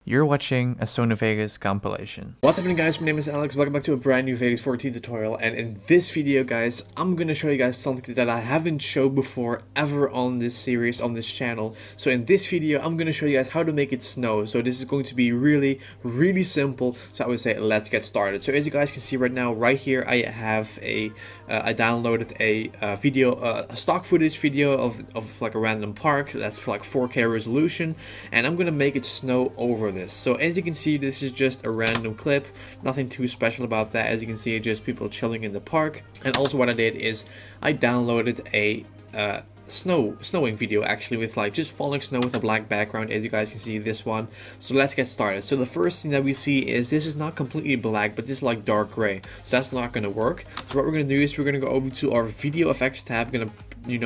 You're watching a Sony Vegas compilation. What's happening, guys? My name is Alex. Welcome back to a brand new Vegas 14 tutorial. And in this video, guys, I'm gonna show you guys something that I haven't showed before ever on this series, on this channel. So in this video, I'm gonna show you guys how to make it snow. So this is going to be really simple. So I would say let's get started. So as you guys can see right now, right here, I have I downloaded a video, a stock footage video of like a random park. That's for like 4K resolution, and I'm gonna make it snow over this. So as you can see, this is just a random clip, nothing too special about that. As you can see, just people chilling in the park. And also what I did is I downloaded a snowing video, actually, with like just falling snow with a black background, as you guys can see this one. So let's get started. So the first thing that we see is this is not completely black, but this is like dark gray, so that's not going to work. So what we're going to do is we're going to go over to our video effects tab, going to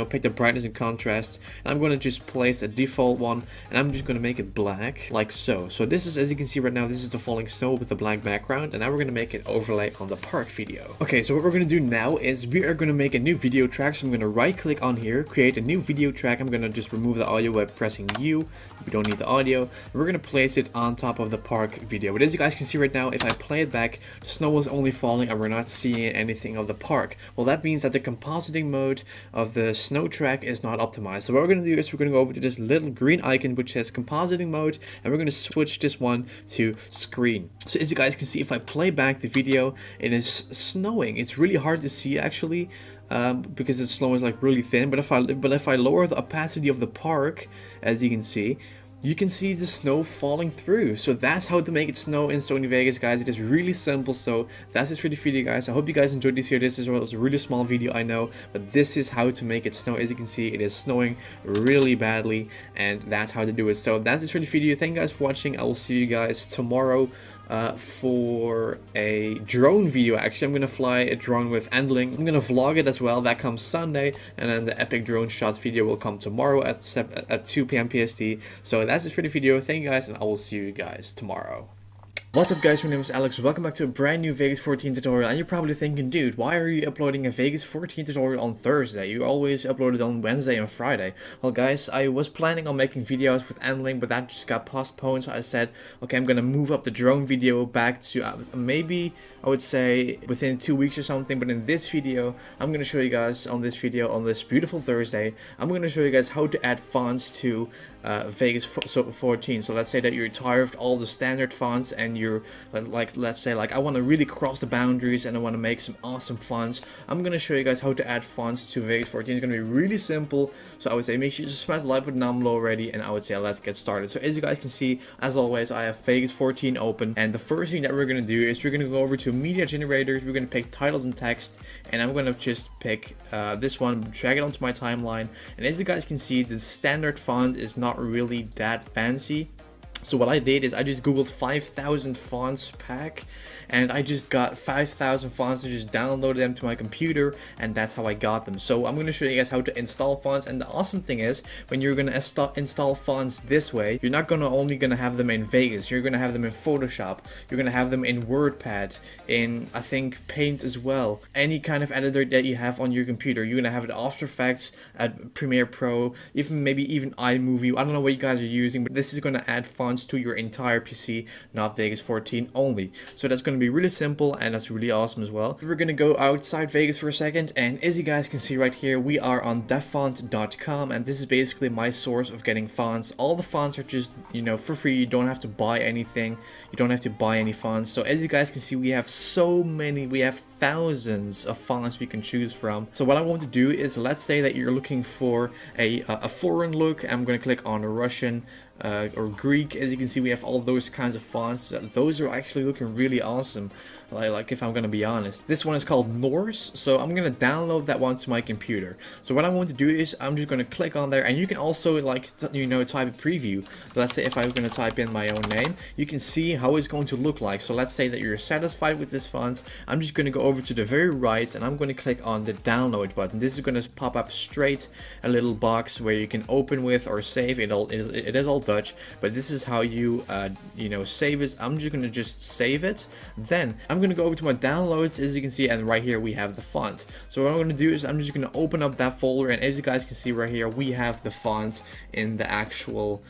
pick the brightness and contrast, and I'm going to just place a default one, and I'm just going to make it black like so. So this is, as you can see right now, this is the falling snow with the black background, and now we're going to make it overlay on the park video. Okay, so what we're going to do now is we are going to make a new video track. So I'm going to right click on here, create a new video track. I'm going to just remove the audio by pressing U. We don't need the audio. We're going to place it on top of the park video. But as you guys can see right now, if I play it back, the snow is only falling and we're not seeing anything of the park. Well, that means that the compositing mode of the snow track is not optimized. So what we're going to do is we're going to go over to this little green icon which says compositing mode, and we're going to switch this one to screen. So as you guys can see, if I play back the video, it is snowing. It's really hard to see, actually, because the snow is like really thin. But if I lower the opacity of the park, as you can see the snow falling through. So that's how to make it snow in Sony Vegas, guys. It is really simple. So that's it for the video, guys. I hope you guys enjoyed this video. This was a really small video, I know, but this is how to make it snow. As you can see, it is snowing really badly, and that's how to do it. So that's it for the video. Thank you guys for watching. I will see you guys tomorrow for a drone video. Actually, I'm gonna fly a drone with Endling. I'm gonna vlog it as well. That comes Sunday, and then the epic drone shots video will come tomorrow at 2 p.m. PST. So that's it for the video. Thank you guys, and I will see you guys tomorrow. What's up, guys? My name is Alex. Welcome back to a brand new Vegas 14 tutorial. And you're probably thinking, dude, why are you uploading a Vegas 14 tutorial on Thursday? You always upload it on Wednesday and Friday. Well, guys, I was planning on making videos with Endling, but that just got postponed. So I said, okay, I'm gonna move up the drone video back to maybe, I would say, within 2 weeks or something. But in this video, I'm gonna show you guys on this video, on this beautiful Thursday, I'm gonna show you guys how to add fonts to Vegas 14. So let's say that you're tired of all the standard fonts, and you're like, let's say like I want to really cross the boundaries and I want to make some awesome fonts. I'm gonna show you guys how to add fonts to Vegas 14. It's gonna be really simple. So I would say make sure you just smash the like button down below already, and I would say let's get started. So as you guys can see, as always, I have Vegas 14 open, and the first thing that we're gonna do is we're gonna go over to media generators. We're gonna pick titles and text, and I'm gonna just pick this one, drag it onto my timeline. And as you guys can see, the standard font is not really that fancy. So what I did is I just googled 5,000 fonts pack, and I just got 5,000 fonts and just downloaded them to my computer, and that's how I got them. So I'm going to show you guys how to install fonts. And the awesome thing is, when you're going to install fonts this way, you're not only going to have them in Vegas, you're going to have them in Photoshop, you're going to have them in WordPad, in I think Paint as well, any kind of editor that you have on your computer. You're going to have it After Effects, at Premiere Pro, maybe even iMovie. I don't know what you guys are using, but this is going to add fonts to your entire PC, not Vegas 14 only. So that's going to be really simple, and that's really awesome as well. We're going to go outside Vegas for a second, and as you guys can see right here, we are on defont.com, and this is basically my source of getting fonts. All the fonts are just, for free. You don't have to buy anything. You don't have to buy any fonts. So as you guys can see, we have so many, we have thousands of fonts we can choose from. So what I want to do is, let's say that you're looking for a foreign look. I'm going to click on Russian or Greek. As you can see, we have all those kinds of fonts. Those are actually looking really awesome, like if I'm gonna be honest. This one is called Norse, so I'm gonna download that one to my computer. So what I want to do is I'm just gonna click on there, and you can also type a preview. Let's say if I'm gonna type in my own name, you can see how it's going to look like. So let's say that you're satisfied with this font. I'm just gonna go over to the very right, and I'm gonna click on the download button. This is gonna pop up straight a little box where you can open with or save. It is all Dutch, but this is how you save it. I'm just gonna save it. Then I'm gonna go over to my downloads, as you can see, and right here we have the font. So what I'm gonna do is I'm just gonna open up that folder, and as you guys can see right here, we have the font in the actual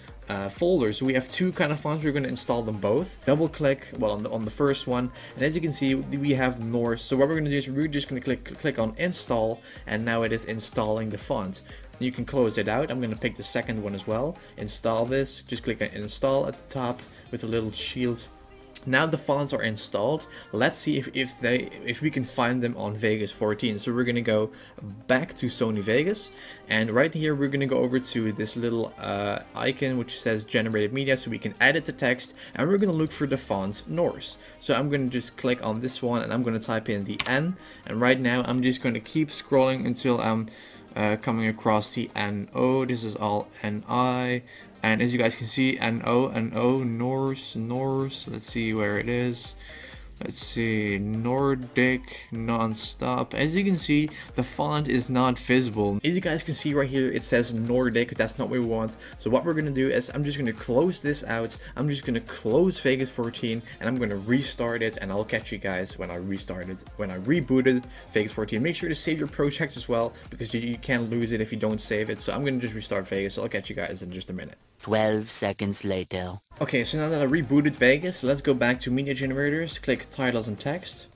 folders. So we have two kind of fonts. We're going to install them both. Double click, well, on the first one, and as you can see, we have Norse. So what we're going to do is we're just going to click on install, and now it is installing the font. You can close it out. I'm going to pick the second one as well. Install this. Just click on install at the top with a little shield. Now the fonts are installed. Let's see if we can find them on Vegas 14. So we're gonna go back to Sony Vegas, and right here we're gonna go over to this little icon which says generated media, so we can edit the text, and we're gonna look for the font Norse. So I'm gonna just click on this one, and I'm gonna type in the N, and right now I'm just gonna keep scrolling until I'm coming across the NO. This is all NI. And as you guys can see, NO, Norse, let's see where it is. Let's see, Nordic, non-stop. As you can see, the font is not visible. As you guys can see right here, it says Nordic. That's not what we want. So what we're going to do is I'm just going to close this out. I'm just going to close Vegas 14, and I'm going to restart it, and I'll catch you guys when I rebooted Vegas 14. Make sure to save your projects as well, because you can't lose it if you don't save it. So I'm going to just restart Vegas. So I'll catch you guys in just a minute. 12 seconds later. Okay, so now that I rebooted Vegas, let's go back to media generators, click titles and text.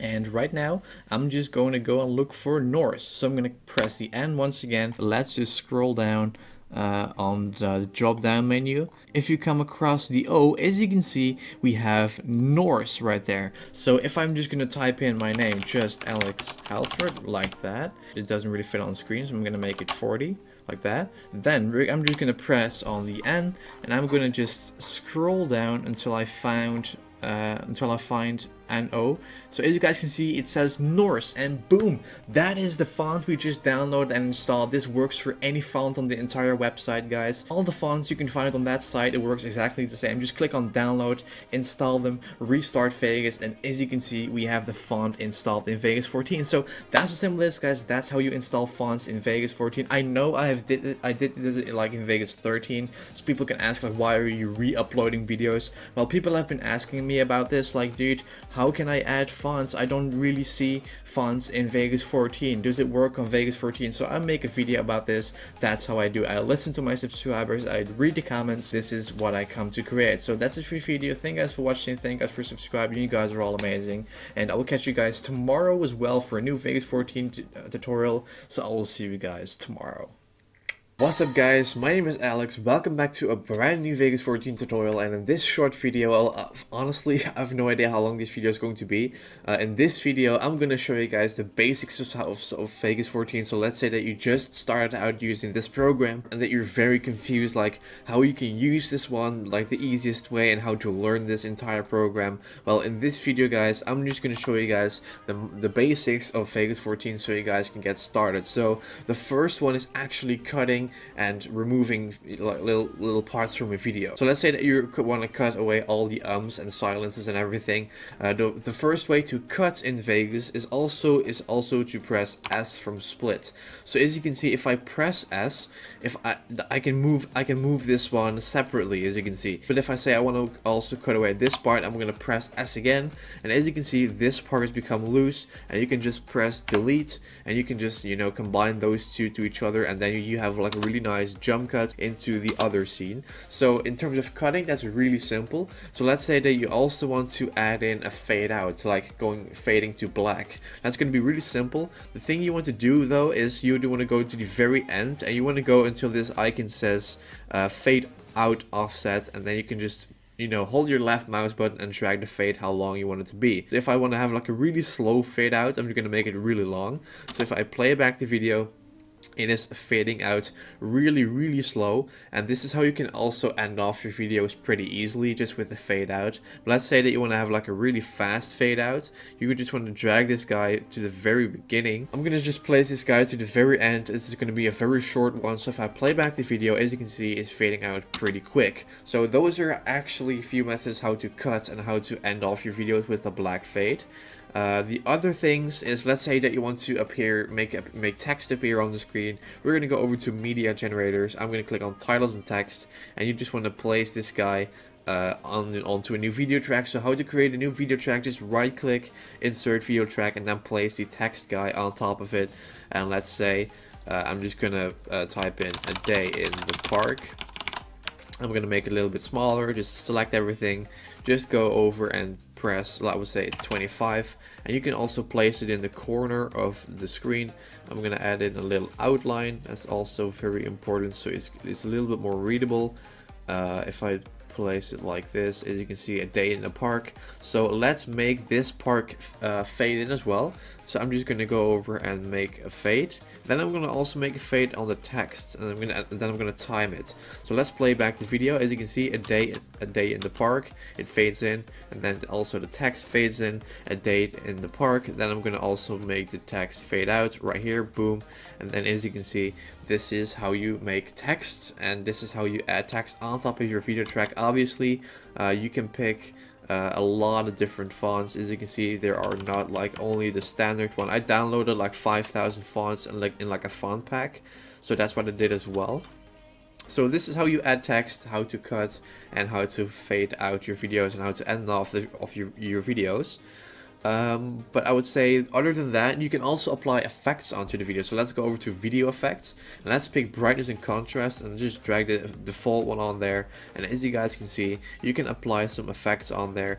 And right now, I'm just going to go and look for Norse. So I'm going to press the N once again. Let's just scroll down on the drop down menu. If you come across the O, as you can see, we have Norse right there. So if I'm just going to type in my name, JustAlexHalford, like that. It doesn't really fit on screen, so I'm going to make it 40. Like that. Then I'm just going to press on the N, and I'm going to just scroll down until I find NO. So as you guys can see, it says Norse, and boom, that is the font we just downloaded and installed. This works for any font on the entire website, guys. All the fonts you can find on that site, it works exactly the same. Just click on download, install them, restart Vegas, and as you can see, we have the font installed in Vegas 14. So that's as simple as, guys. That's how you install fonts in Vegas 14. I know I did this like in Vegas 13, so people can ask like, why are you re-uploading videos? Well, people have been asking me about this, like, dude, how can I add fonts? I don't really see fonts in Vegas 14. Does it work on Vegas 14? So I make a video about this. That's how I do. I listen to my subscribers. I read the comments. This is what I come to create. So that's it for the video. Thank you guys for watching. Thank you guys for subscribing. You guys are all amazing. And I will catch you guys tomorrow as well for a new Vegas 14 tutorial. So I will see you guys tomorrow. What's up, guys? My name is Alex. Welcome back to a brand new Vegas 14 tutorial, and in this short video, honestly, I have no idea how long this video is going to be. In this video, I'm going to show you guys the basics of Vegas 14. So let's say that you just started out using this program and that you're very confused, like how you can use this one, like the easiest way, and how to learn this entire program. Well, in this video, guys, I'm just going to show you guys the basics of Vegas 14 so you guys can get started. So the first one is actually cutting and removing like little parts from a video. So let's say that you want to cut away all the ums and silences and everything. The first way to cut in Vegas is also to press S from split. So as you can see, if I press S, if I can move this one separately, as you can see. But if I say I want to also cut away this part, I'm going to press S again, and as you can see, this part has become loose, and you can just press delete, and you can just, you know, combine those two to each other, and then you have like a really nice jump cut into the other scene. So in terms of cutting, that's really simple. So let's say that you also want to add in a fade out, like fading to black. That's going to be really simple. The thing you want to do though is you do want to go to the very end, and you want to go until this icon says fade out offset, and then you can just, you know, hold your left mouse button and drag the fade how long you want it to be. If I want to have like a really slow fade out, I'm going to make it really long. So if I play back the video, it is fading out really slow, and this is how you can also end off your videos pretty easily, just with the fade out. But let's say that you want to have like a really fast fade out. You would just want to drag this guy to the very beginning. I'm gonna just place this guy to the very end. This is going to be a very short one, so if I play back the video, as you can see, it's fading out pretty quick. So those are actually a few methods how to cut and how to end off your videos with a black fade. The other things is, let's say that you want to make text appear on the screen. We're going to go over to media generators. I'm going to click on titles and text, and you just want to place this guy onto a new video track. So how to create a new video track, just right click, insert video track, and then place the text guy on top of it. And let's say I'm just going to type in a day in the park. I'm gonna make it a little bit smaller, just select everything, just go over and press, I would say 25, and you can also place it in the corner of the screen. I'm gonna add in a little outline, that's also very important, so it's a little bit more readable. If I place it like this, as you can see, a day in the park. So let's make this park fade in as well. So I'm just gonna go over and make a fade. Then I'm gonna also make a fade on the text, and then I'm gonna time it. So let's play back the video. As you can see, a day in the park, it fades in, and then also the text fades in, a day in the park. Then I'm gonna also make the text fade out right here, boom. And then as you can see, this is how you make text, and this is how you add text on top of your video track. Obviously, you can pick a lot of different fonts. As you can see, there are not like only the standard one. I downloaded like 5,000 fonts and in like a font pack, so that's what I did as well. So this is how you add text, how to cut, and how to fade out your videos, and how to end off your videos. But I would say, other than that, you can also apply effects onto the video. So let's go over to video effects, and let's pick brightness and contrast, and just drag the default one on there. And as you guys can see, you can apply some effects on there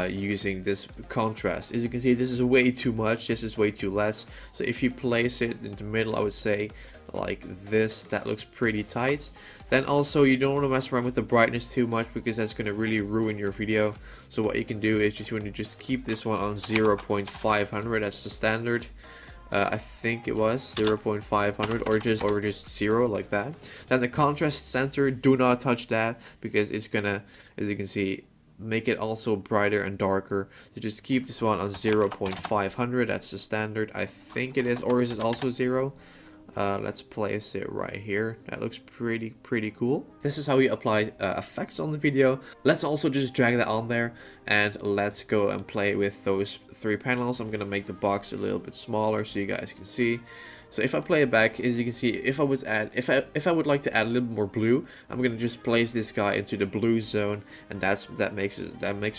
using this contrast. As you can see, this is way too much, this is way too less. So if you place it in the middle, I would say like this, that looks pretty tight. Then also, you don't want to mess around with the brightness too much, because that's going to really ruin your video. So what you can do is you want to just keep this one on 0.500, that's the standard. I think it was 0.500, or just 0, like that. Then the contrast center, do not touch that, because it's gonna, as you can see, make it also brighter and darker. So just keep this one on 0.500, that's the standard. I think it is, or is it also 0? Let's place it right here. That looks pretty cool. This is how you apply effects on the video. Let's also just drag that on there, and let's go and play with those 3 panels. I'm gonna make the box a little bit smaller so you guys can see. So if I play it back, as you can see, if I would like to add a little bit more blue, I'm gonna just place this guy into the blue zone, and that makes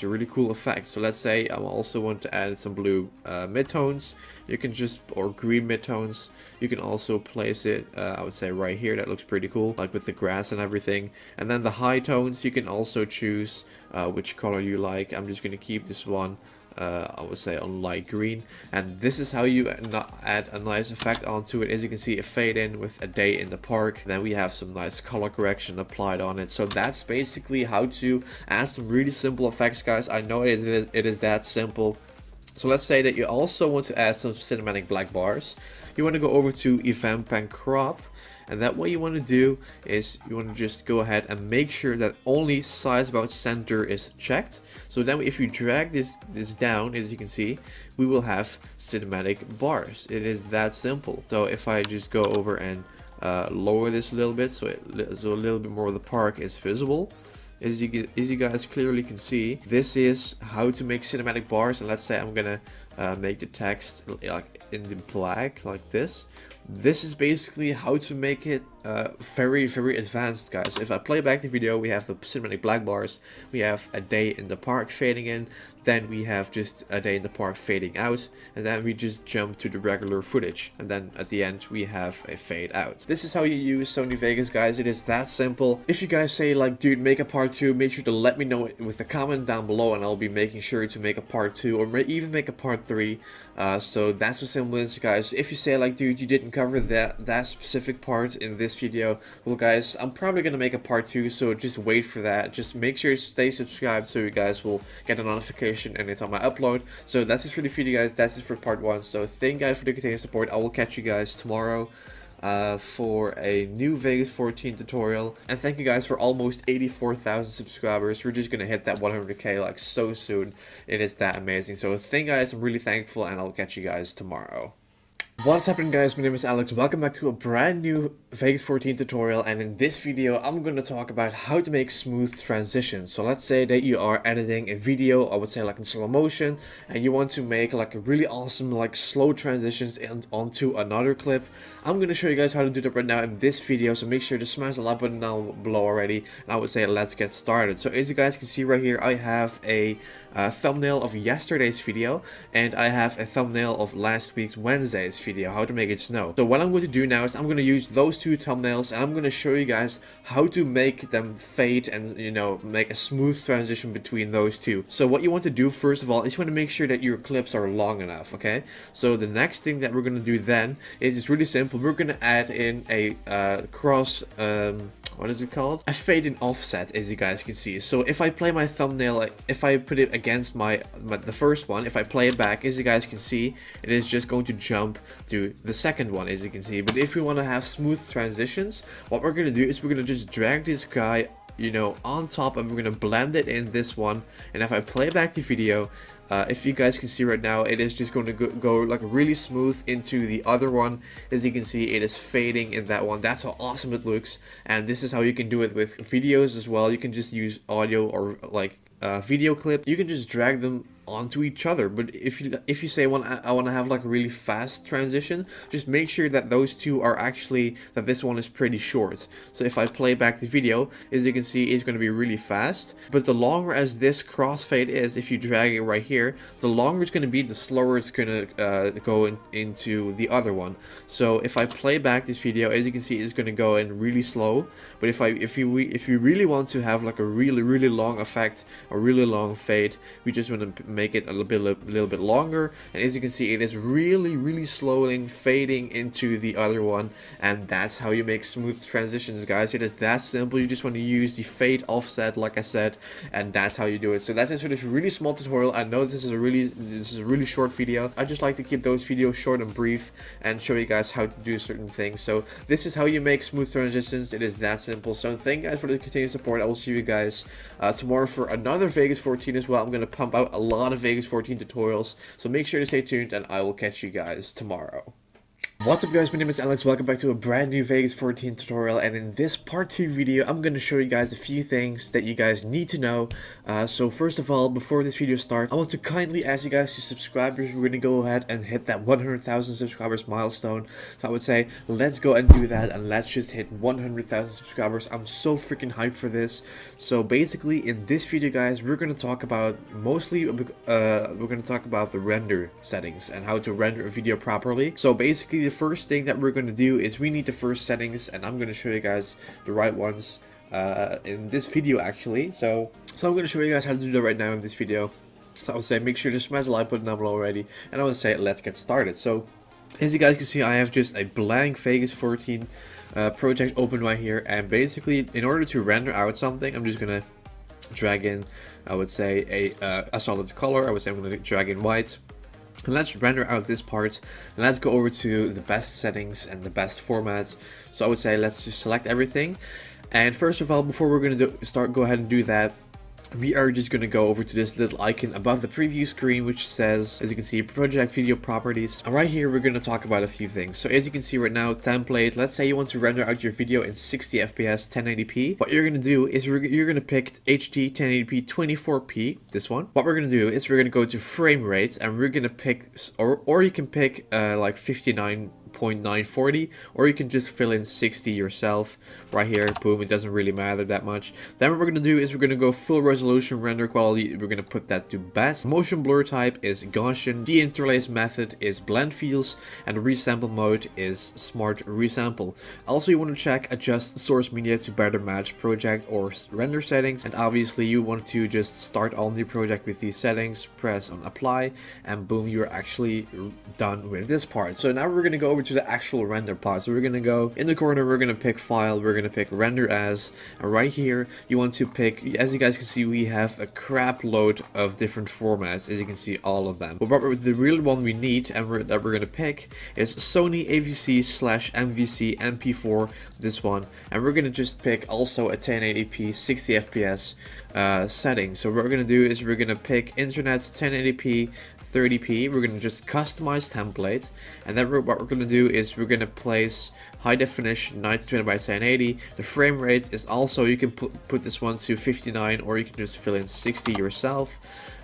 a really cool effect. So let's say I also want to add some blue midtones. You can just, or green midtones. You can also place it, I would say right here. That looks pretty cool, like with the grass and everything. And then the high tones, you can also choose which color you like. I'm just gonna keep this one, I would say, on light green. And this is how you add a nice effect onto it. As you can see, a fade in with a day in the park. Then we have some nice color correction applied on it. So that's basically how to add some really simple effects, guys. I know it is that simple. So let's say that you also want to add some cinematic black bars. You want to go over to event pen crop, and that what you want to do is you want to just go ahead and make sure that only size about center is checked. So then if you drag this down, as you can see, we will have cinematic bars. It is that simple. So if I just go over and lower this a little bit, so a little bit more of the park is visible. As you guys clearly can see, this is how to make cinematic bars. And let's say I'm gonna make the text like in the black, like this. This is basically how to make it very advanced, guys. If I play back the video, we have the cinematic black bars, we have a day in the park fading in, then we have just a day in the park fading out, and then we just jump to the regular footage, and then at the end we have a fade out. This is how you use Sony Vegas, guys. It is that simple. If you guys say like, dude, make a part 2, make sure to let me know it with a comment down below, and I'll be making sure to make a part 2, or even make a part 3. So that's as simple as, guys. If you say like, dude, you didn't cover that specific part in this video, well guys, I'm probably gonna make a part 2, so just wait for that. Just make sure to stay subscribed so you guys will get a notification anytime I upload. So that's it for the video, guys. That's it for part 1. So thank you guys for the continued support. I will catch you guys tomorrow for a new Vegas 14 tutorial, and thank you guys for almost 84,000 subscribers. We're just gonna hit that 100k like so soon. It is that amazing. So thank you guys, I'm really thankful, and I'll catch you guys tomorrow. What's happening, guys? My name is Alex. Welcome back to a brand new Vegas 14 tutorial, and in this video I'm going to talk about how to make smooth transitions. So let's say that you are editing a video, I would say like in slow motion, and you want to make like a really awesome like slow transitions onto another clip. I'm going to show you guys how to do that right now in this video, so make sure to smash the like button down below already, and I would say let's get started. So as you guys can see right here, I have a thumbnail of yesterday's video, and I have a thumbnail of last week's Wednesday's video, how to make it snow. So what I'm going to do now is I'm going to use those two thumbnails, and I'm going to show you guys how to make them fade and, you know, make a smooth transition between those two. So what you want to do first of all is you want to make sure that your clips are long enough, okay? So the next thing that we're going to do then is it's really simple. We're going to add in a what is it called? A fade and offset, as you guys can see. So if I play my thumbnail, like if I put it against the first one, if I play it back, as you guys can see, it is just going to jump to the second one, as you can see. But if we want to have smooth transitions, what we're going to do is we're going to just drag this guy, you know, on top, and we're going to blend it in this one. And if I play back the video, if you guys can see right now, it is just going to go like really smooth into the other one. As you can see, it is fading in that one. That's how awesome it looks. And this is how you can do it with videos as well. You can just use audio or like video clip. You can just drag them onto each other. But if you say I want to have like a really fast transition, just make sure that those two are actually, that this one is pretty short. So if I play back the video, as you can see, it's going to be really fast. But the longer as this crossfade is, if you drag it right here, the longer it's going to be, the slower it's going to go into the other one. So if I play back this video, as you can see, it's going to go in really slow. But if you really want to have like a really long effect, a really long fade, we just want to make it a little bit longer. And as you can see, it is really slowly fading into the other one. And that's how you make smooth transitions, guys. It is that simple. You just want to use the fade offset, like I said, and that's how you do it. So that is for this really small tutorial. I know this is a really short video. I just like to keep those videos short and brief and show you guys how to do certain things. So this is how you make smooth transitions. It is that simple. So thank you guys for the continued support. I will see you guys tomorrow for another Vegas 14 as well. I'm going to pump out a lot of Vegas 14 tutorials, so make sure to stay tuned, and I will catch you guys tomorrow. What's up, guys? My name is Alex. Welcome back to a brand new Vegas 14 tutorial, and in this part 2 video I'm going to show you guys a few things that you guys need to know. So first of all, before this video starts, I want to kindly ask you guys to subscribe. We're going to go ahead and hit that 100,000 subscribers milestone. So I would say let's go and do that, and let's just hit 100,000 subscribers. I'm so freaking hyped for this. So basically in this video, guys, we're going to talk about the render settings and how to render a video properly. So basically the first thing that we're going to do is we need the first settings, and I'm going to show you guys the right ones in this video actually. So I'm going to show you guys how to do that right now in this video. So I would say make sure to smash the like button down below already, and I would say let's get started. So as you guys can see, I have just a blank Vegas 14 project open right here, and basically in order to render out something, I'm just going to drag in, I would say, a solid color. I would say I'm going to drag in white. And let's render out this part, and let's go over to the best settings and the best formats. So I would say let's just select everything. And first of all, before we're going to go ahead and do that, we are just going to go over to this little icon above the preview screen, which says, as you can see, project video properties. And right here we're going to talk about a few things. So as you can see right now, template, let's say you want to render out your video in 60 fps 1080p. What you're going to do is you're going to pick HD 1080p 24p, this one. What we're going to do is we're going to go to frame rate, and we're going to pick, or you can pick like 59.940, or you can just fill in 60 yourself right here. Boom, it doesn't really matter that much. Then what we're going to do is we're going to go full resolution render quality. We're going to put that to best. Motion blur type is Gaussian. The interlace method is blend fields, and resample mode is smart resample. Also, you want to check adjust source media to better match project or render settings, and obviously you want to just start all new project with these settings. Press on apply, and boom, you're actually done with this part. So now we're going to go over to the actual render part. So we're going to go in the corner, we're going to pick file, we're going to pick render as, and right here you want to pick, as you guys can see, we have a crap load of different formats, as you can see, all of them. But the real one we need and that we're going to pick is Sony AVC/MVC MP4, this one, and we're going to just pick also a 1080p 60 fps setting. So what we're going to do is we're going to pick internet 1080p 30p. We're going to just customize template, and then what we're going to do is we're going to place high definition 1920 by 1080. The frame rate is also, you can put this one to 59, or you can just fill in 60 yourself.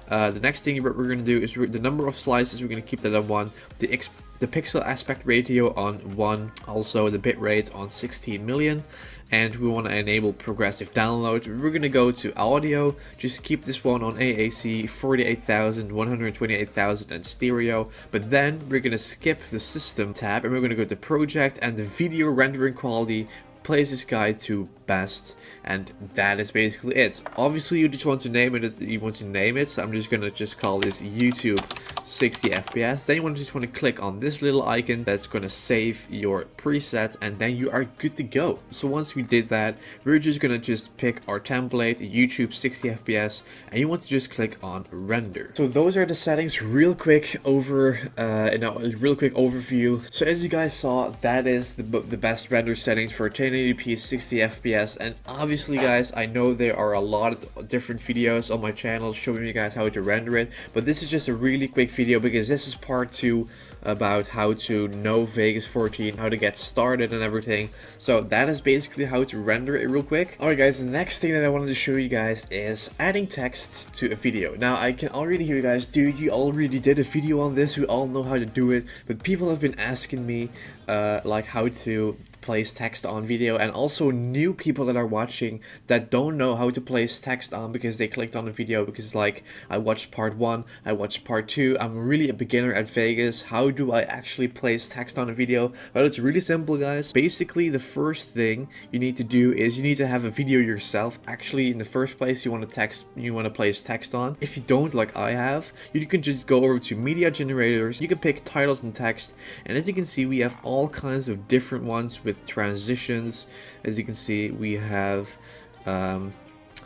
The next thing what we're going to do is the number of slices, we're going to keep that on 1. The pixel aspect ratio on 1, also the bit rate on 16 million. and we want to enable progressive download. We're going to go to audio, just keep this one on AAC 48,000, 128,000 and stereo, but then we're going to skip the system tab and we're going to go to project, and the video rendering quality, place this guy to best, and that is basically it. Obviously you just want to name it, so I'm just gonna call this YouTube 60 FPS. Then you just want to click on this little icon that's gonna save your preset, and then you are good to go. So once we did that, we're just gonna pick our template, YouTube 60 FPS, and you want to just click on render. So those are the settings, real quick real quick overview. So as you guys saw, that is the best render settings for 1080p 60 FPS. And obviously guys, I know there are a lot of different videos on my channel showing you guys how to render it, but this is just a really quick video because this is part 2 about how to know Vegas 14, how to get started and everything. So that is basically how to render it real quick. Alright guys, the next thing that I wanted to show you guys is adding text to a video. Now I can already hear you guys, dude, you already did a video on this, we all know how to do it, but people have been asking me like how to place text on video, and also new people that are watching that don't know how to place text on because they clicked on a video because like I watched part 1, I watched part 2, I'm really a beginner at Vegas. How do I actually place text on a video? Well, it's really simple guys. Basically the first thing you need to do is you need to have a video yourself. Actually in the first place you want to place text on. If you don't, like I have, you can just go over to media generators, you can pick titles and text, and as you can see we have all kinds of different ones with transitions. As you can see we have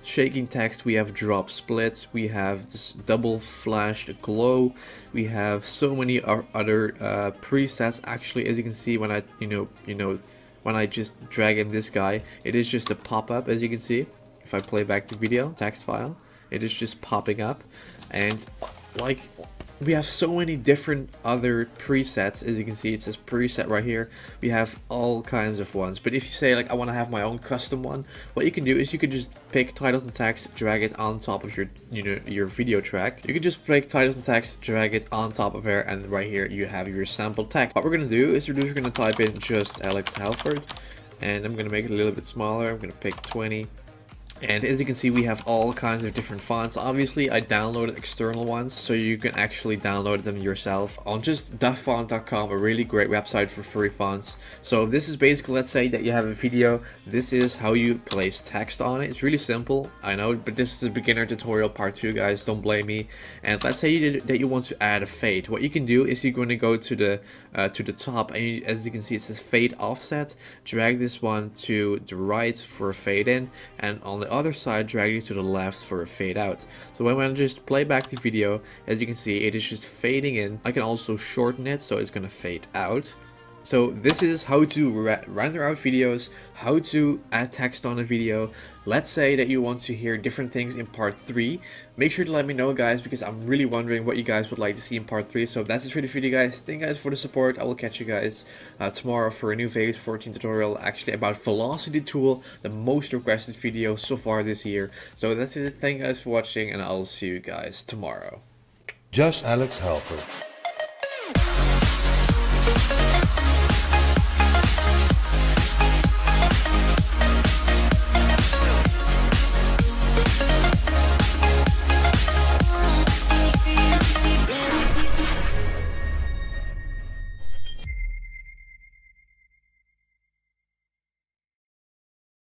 shaking text, we have drop splits, we have this double flashed glow, we have so many other presets. Actually, as you can see, when I when I just drag in this guy, it is just a pop-up. As you can see, if I play back the video text file, it is just popping up, and like we have so many different other presets. As you can see, it says preset right here. We have all kinds of ones, but if you say like I want to have my own custom one, what you can do is you can just pick titles and text, drag it on top of your your video track. You can just pick titles and text, drag it on top of here, and right here you have your sample text. What we're gonna do is we're gonna type in JustAlexHalford, and I'm gonna make it a little bit smaller. I'm gonna pick 20. And as you can see, we have all kinds of different fonts. Obviously, I downloaded external ones, so you can actually download them yourself on just dafont.com, a really great website for free fonts. So this is basically, let's say that you have a video, this is how you place text on it. It's really simple, I know, but this is a beginner tutorial part 2, guys, don't blame me. And let's say that you want to add a fade. What you can do is you're going to go to the top, and as you can see, it says fade offset. Drag this one to the right for a fade in, and on the other side drag it to the left for a fade out. So when I just play back the video, as you can see, it is just fading in. I can also shorten it so it's gonna fade out. So this is how to render out videos, how to add text on a video. Let's say that you want to hear different things in part 3. Make sure to let me know, guys, because I'm really wondering what you guys would like to see in part 3. So that's it for the video, guys. Thank you guys for the support. I will catch you guys tomorrow for a new Vegas 14 tutorial, actually about Velocity Tool, the most requested video so far this year. So that's it. Thank you guys for watching, and I'll see you guys tomorrow. JustAlexHalford.